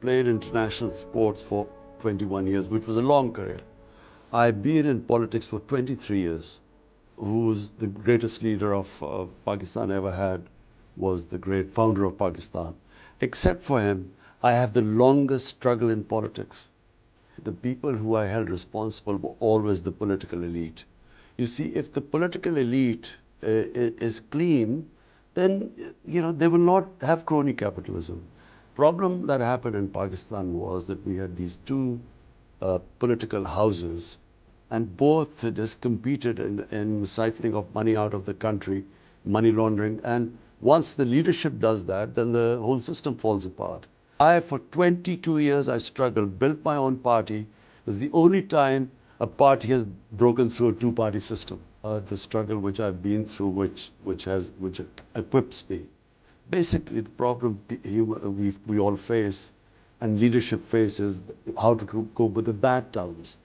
played international sports for 21 years, which was a long career. I've been in politics for 23 years. Who's the greatest leader of Pakistan ever had was the great founder of Pakistan. Except for him, I have the longest struggle in politics. The people who I held responsible were always the political elite. You see, if the political elite is clean, then they will not have crony capitalism. Problem that happened in Pakistan was that we had these two political houses, and both just competed in siphoning of money out of the country, money laundering. And once the leadership does that, then the whole system falls apart. For 22 years, I struggled, built my own party. It was the only time a party has broken through a two-party system. The struggle which I've been through, which equips me. Basically, the problem we all face, and leadership faces, how to cope with the bad times.